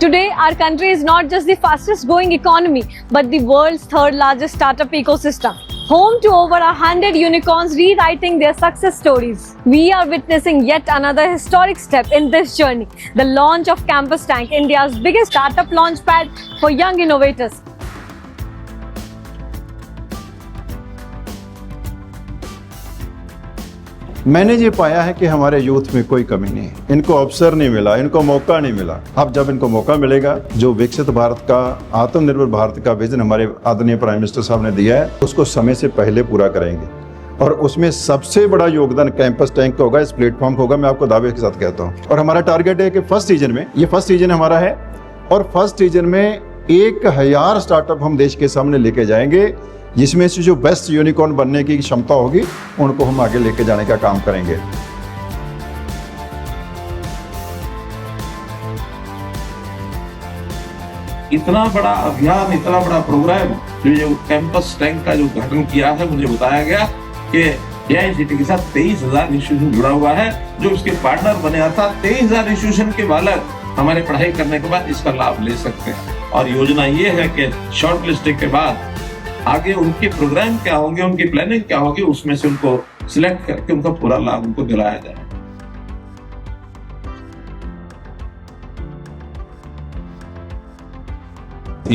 Today, our country is not just the fastest growing economy, but the world's third largest startup ecosystem. Home to over 100 unicorns rewriting their success stories. We are witnessing yet another historic step in this journey, the launch of Campus Tank, India's biggest startup launchpad for young innovators. मैंने ये पाया है कि हमारे youth में कोई कमी नहीं है, इनको अवसर नहीं मिला, इनको मौका नहीं मिला। अब जब इनको मौका मिलेगा, जो विकसित भारत का, आत्मनिर्भर भारत का विजन हमारे आदरणीय प्राइम मिनिस्टर साहब ने दिया है, उसको समय से पहले पूरा करेंगे। और उसमें सबसे बड़ा योगदान कैंपस टैंक का होगा, इस प्लेटफॉर्म का होगा, मैं आपको दावे के साथ कहता हूँ। और हमारा टारगेट है कि फर्स्ट सीजन में, ये फर्स्ट सीजन हमारा है, और फर्स्ट सीजन में 1000 स्टार्टअप हम देश के सामने लेके जाएंगे, जिसमें से जो बेस्ट यूनिकॉर्न बनने की क्षमता होगी उनको हम आगे लेके जाने का काम करेंगे। इतना बड़ा अभियान, इतना बड़ा प्रोग्राम जो कैंपस टैंक का जो गठन किया है, मुझे बताया गया कि AICTE के साथ 23,000 इंस्टीट्यूशन जुड़ा हुआ है, जो उसके पार्टनर बने, अर्थात 23,000 इंस्टीट्यूशन के बालक हमारे पढ़ाई करने के बाद इसका लाभ ले सकते हैं। और योजना ये है कि शॉर्ट लिस्टिंग के बाद आगे उनके प्रोग्राम क्या होंगे, उनकी प्लानिंग क्या होगी, उसमें से उनको सिलेक्ट करके उनका पूरा लाभ उनको दिलाया जाए।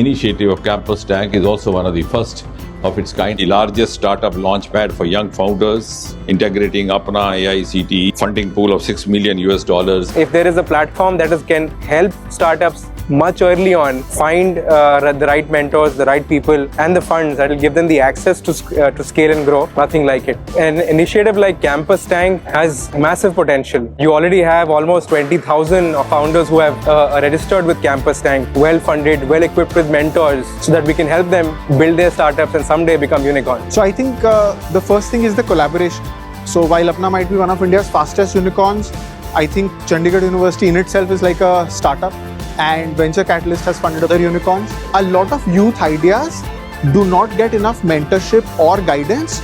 Initiative of Campus Tank is also one of the first of its kind, the largest startup launchpad for young founders, integrating Apna AICTE funding pool of $6 million. If there is a platform that can help startups much early on find the right mentors, the right people, and the funds that will give them the access to scale and grow, nothing like it. An initiative like Campus Tank has massive potential. You already have almost 20,000 founders who have registered with Campus Tank, well funded, well equipped with mentors, so that we can help them build their startups and someday become unicorns. So I think the first thing is the collaboration. So while Apna might be one of India's fastest unicorns, I think Chandigarh University in itself is like a startup, and Venture Catalyst has funded other unicorns. A lot of youth ideas do not get enough mentorship or guidance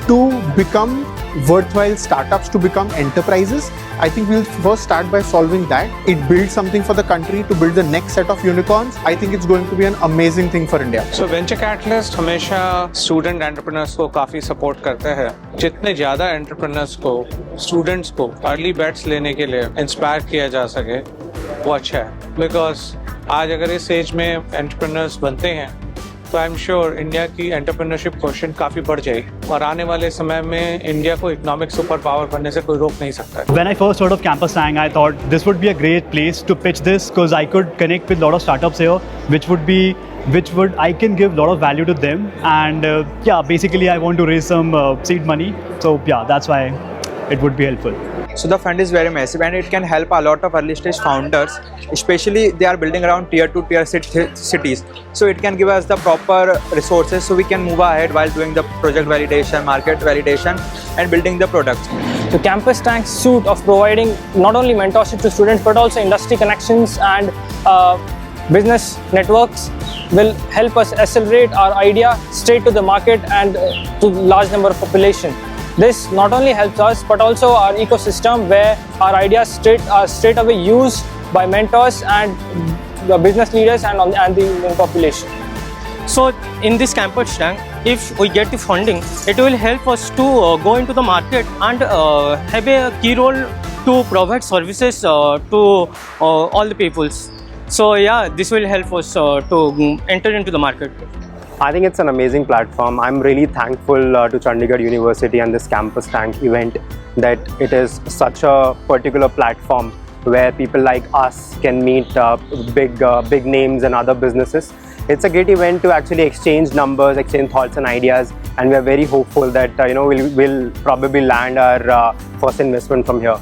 to become worthwhile startups, to become enterprises. I think we'll first start by solving that. It builds something for the country to build the next set of unicorns. I think it's going to be an amazing thing for India. So Venture Catalyst हमेशा student entrepreneurs को काफ़ी support करते हैं। जितने ज़्यादा entrepreneurs को, students को early bets लेने के लिए inspire किया जा सके, वो अच्छा है। Because आज अगर इस एज में एंटरप्रेन्योर्स बनते हैं तो आई एम श्योर इंडिया की एंटरप्रेन्योरशिप क्वेश्चन काफ़ी बढ़ जाएगी और आने वाले समय में इंडिया को इकोनॉमिक सुपर पावर बनने से कोई रोक नहीं सकता। When I first heard of Campus Tank, I thought this would be a great place to pitch this, because I could connect with a lot of startups here, which I can give a lot of value to them, and basically I want to raise some seed money. So yeah, that's why it would be helpful. So the fund is very massive, and it can help a lot of early stage founders, especially they are building around tier 2, tier 6 cities. So it can give us the proper resources so we can move ahead while doing the project validation, market validation, and building the products. The Campus Tank's suite of providing not only mentorship to students but also industry connections and business networks will help us accelerate our idea straight to the market and to large number of population. This not only helps us but also our ecosystem, where our ideas are straight away used by mentors and the business leaders and the population. So in this Campus Tank, if we get the funding, it will help us to go into the market and have a key role to provide services to all the peoples. So yeah, this will help us to enter into the market. I think it's an amazing platform. I'm really thankful to Chandigarh University and this Campus Tank event, that it is such a particular platform where people like us can meet big names and other businesses. It's a great event to actually exchange numbers, exchange thoughts and ideas, and we are very hopeful that we'll probably land our first investment from here.